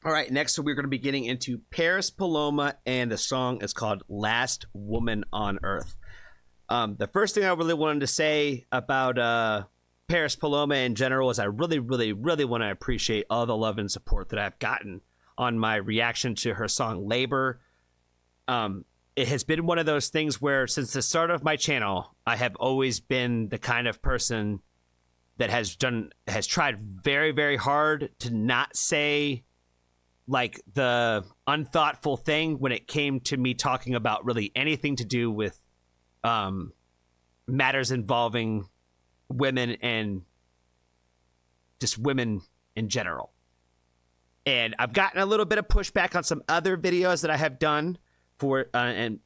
All right, next we're going to be getting into Paris Paloma, and the song is called Last Woman on Earth. The first thing I really wanted to say about Paris Paloma in general is I really want to appreciate all the love and support that I've gotten on my reaction to her song Labor. It has been one of those things where since the start of my channel, I have always been the kind of person that has tried very hard to not say like the unthoughtful thing when it came to me talking about really anything to do with matters involving women and just women in general. And I've gotten a little bit of pushback on some other videos that I have done in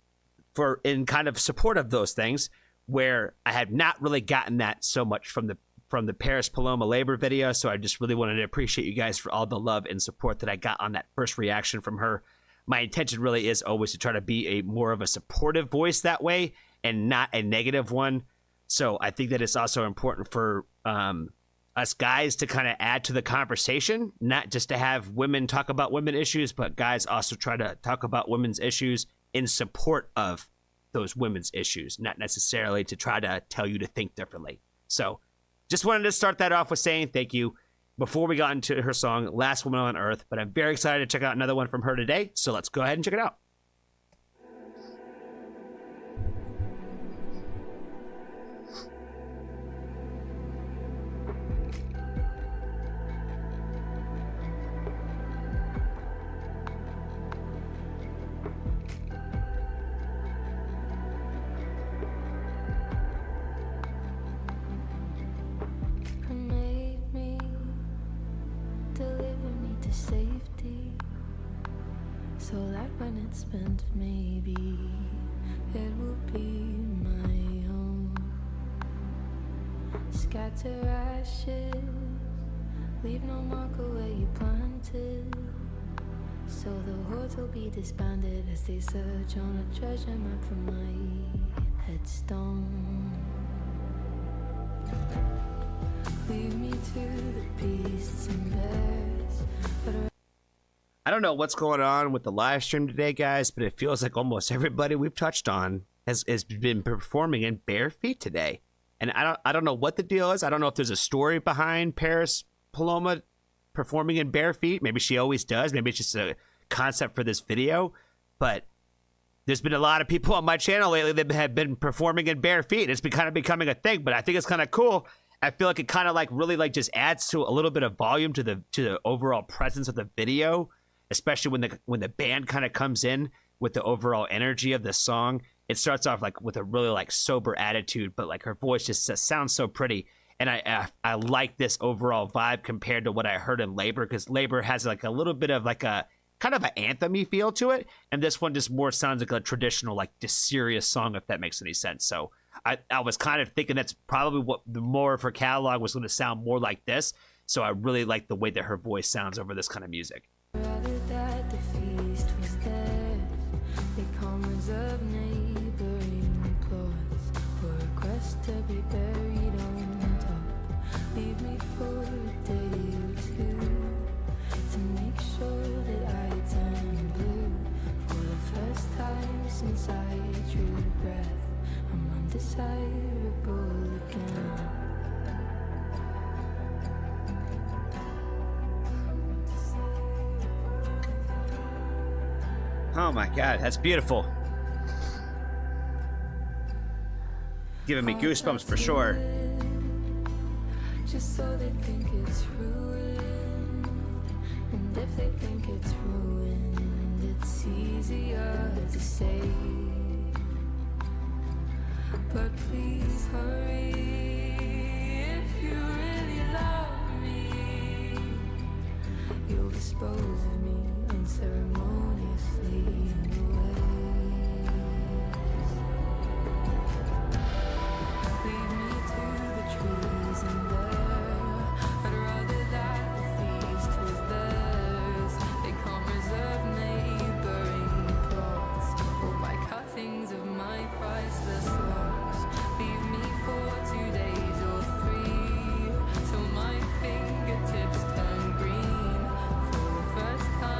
kind of support of those things, where I have not really gotten that so much from the Paris Paloma Labor video. So I just really wanted to appreciate you guys for all the love and support that I got on that first reaction from her. My intention really is always to try to be more of a supportive voice that way and not a negative one. So I think that it's also important for us guys to kind of add to the conversation, not just to have women talk about women issues, but guys also try to talk about women's issues in support of those women's issues, not necessarily to try to tell you to think differently. So just wanted to start that off with saying thank you before we got into her song, Last Woman on Earth. But I'm very excited to check out another one from her today. So let's go ahead and check it out. Safety, so that when it's spent, maybe it will be my own. Scatter ashes, leave no marker where you planted, so the hordes will be disbanded as they search on a treasure map for my headstone. Leave me to the beasts and bears. I don't know what's going on with the live stream today, guys, but it feels like almost everybody we've touched on has been performing in bare feet today. And I don't know what the deal is. I don't know if there's a story behind Paris Paloma performing in bare feet. Maybe she always does. Maybe it's just a concept for this video. But there's been a lot of people on my channel lately that have been performing in bare feet. It's been kind of becoming a thing, but I think it's kind of cool. I feel like it kind of like really like just adds to a little bit of volume to the overall presence of the video, especially when the band kind of comes in with the overall energy of the song. It starts off like with a really like sober attitude, but like her voice just sounds so pretty. And I like this overall vibe compared to what I heard in Labor, because Labor has like a little bit of like a kind of an anthem-y feel to it, and this one just more sounds like a traditional like just serious song, if that makes any sense. So I was kind of thinking that's probably what the more of her catalog was going to sound more like this. So I really like the way that her voice sounds over this kind of music. Rather that the feast was theirs, the commas of neighboring plots, or a quest to be buried on top. Leave me for a day or two to make sure that I turn blue. For the first time since I drew breath, I'm undesirable again. Oh my God, that's beautiful. Giving me goosebumps for sure. Just so they think it's ruined, and if they think it's ruined, it's easier to say. But please hurry if you really love me. You'll dispose of me unceremoniously in your ways. Leave me to the trees and there. I'd rather that the feast was theirs. They can't reserve neighboring plots, or by cuttings of my priceless locks. Leave me for 2 days or 3, till my fingertips turn green. For the first time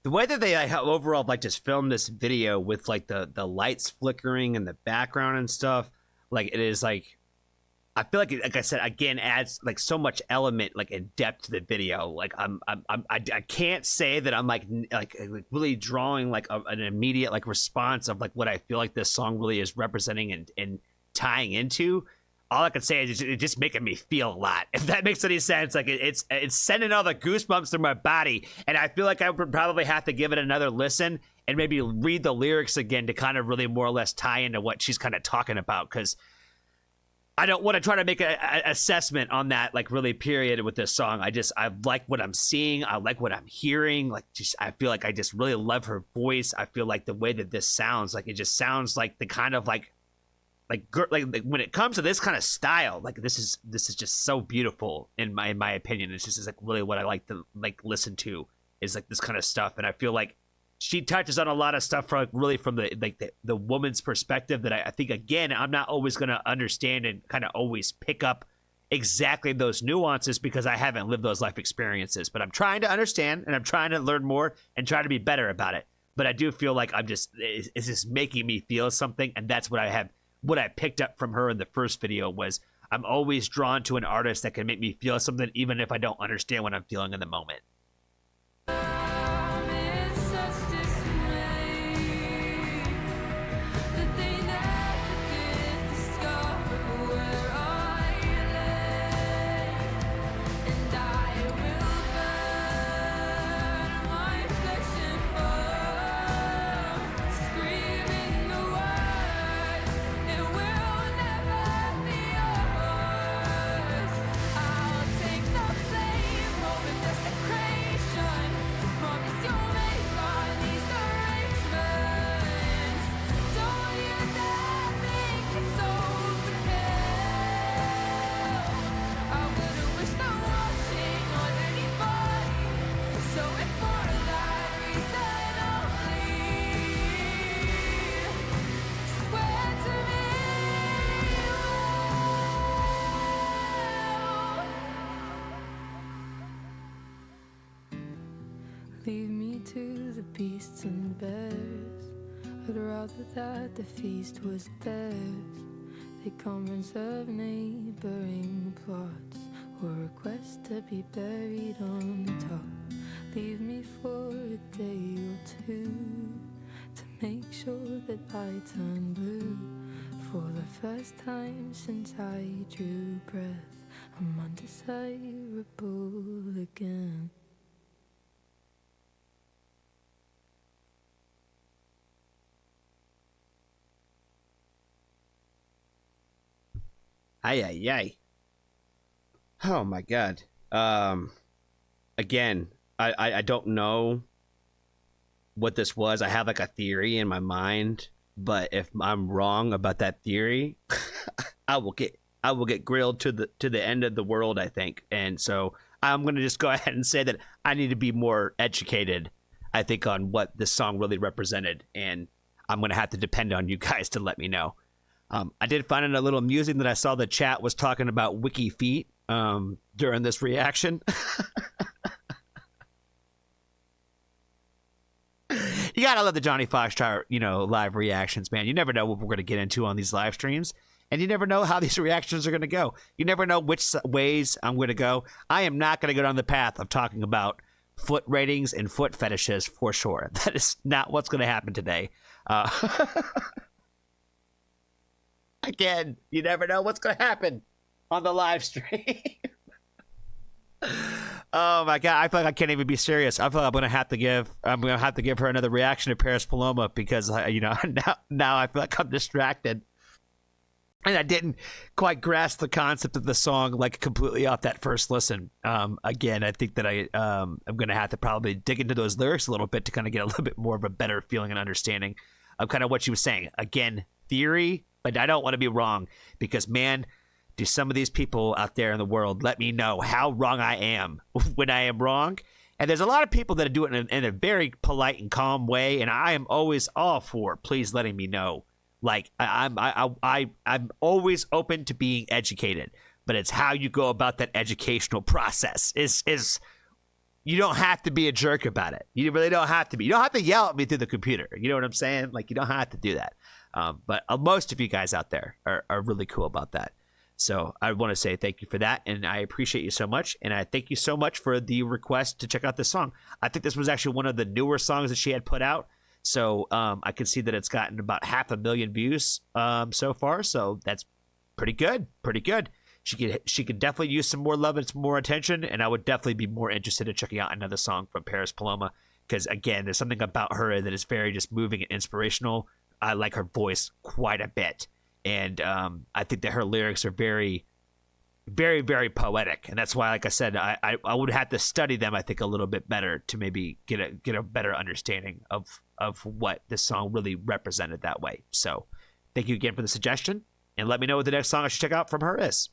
the way that they overall like just filmed this video with like the lights flickering in the background and stuff, like it is like, I feel like I said again, adds like so much element like in depth to the video. Like I can't say that I'm like really drawing like an immediate like response of like what I feel like this song really is representing and tying into. All I can say is it's just making me feel a lot. If that makes any sense, like it's sending all the goosebumps through my body, and I feel like I would probably have to give it another listen and maybe read the lyrics again to kind of really more or less tie into what she's kind of talking about, because I don't want to try to make an assessment on that, like really period with this song. I like what I'm seeing. I like what I'm hearing. Like I feel like I just really love her voice. I feel like the way that this sounds, like it just sounds like the kind of like when it comes to this kind of style, like this is just so beautiful in my opinion. It's just like really what I like to like listen to is like this kind of stuff. And I feel like she touches on a lot of stuff from the woman's perspective that I think, again, I'm not always going to understand and kind of always pick up exactly those nuances because I haven't lived those life experiences, but I'm trying to understand and I'm trying to learn more and try to be better about it. But I do feel like it's just making me feel something. And that's what I picked up from her in the first video was I'm always drawn to an artist that can make me feel something, even if I don't understand what I'm feeling in the moment. Leave me to the beasts and bears. I'd rather that the feast was theirs. They come and serve neighboring plots or request to be buried on top. Leave me for a day or two to make sure that I turn blue. For the first time since I drew breath, I'm undesirable again. Ay. Oh my god. Again, I don't know what this was. I have like a theory in my mind, but if I'm wrong about that theory, I will get grilled to the end of the world, I think. And so I'm gonna just go ahead and say that I need to be more educated, I think, on what this song really represented, and I'm gonna have to depend on you guys to let me know. I did find it a little amusing that I saw the chat was talking about wiki feet during this reaction. You gotta love the Johnny Foxtrot, live reactions, man. You never know what we're gonna get into on these live streams, and you never know how these reactions are gonna go. You never know which ways I'm gonna go. I am not gonna go down the path of talking about foot ratings and foot fetishes for sure. That is not what's gonna happen today. Again, you never know what's going to happen on the live stream. Oh my god, I feel like I can't even be serious. I feel like I'm gonna have to give her another reaction to Paris Paloma because now I feel like I'm distracted. And I didn't quite grasp the concept of the song like completely off that first listen. Again, I think that I'm gonna have to probably dig into those lyrics a little bit to kind of get a little bit more of a better feeling and understanding of kind of what she was saying. Again, theory, but I don't want to be wrong because, man, do some of these people out there in the world let me know how wrong I am when I am wrong. And there's a lot of people that do it in a very polite and calm way, and I am always all for please letting me know. Like I'm always open to being educated, but it's how you go about that educational process is you don't have to be a jerk about it. You really don't have to be. You don't have to yell at me through the computer. You know what I'm saying? Like, you don't have to do that. But most of you guys out there are really cool about that. So I want to say thank you for that, and I appreciate you so much. And I thank you so much for the request to check out this song. I think this was actually one of the newer songs that she had put out. So I can see that it's gotten about 500,000 views so far. So that's pretty good. Pretty good. She could definitely use some more love and some more attention, and I would definitely be more interested in checking out another song from Paris Paloma, because again, there's something about her that is very just moving and inspirational. I like her voice quite a bit, and I think that her lyrics are very, very, very poetic, and that's why, like I said, I would have to study them, I think, a little bit better to maybe get a better understanding of what this song really represented that way. So thank you again for the suggestion, and let me know what the next song I should check out from her is.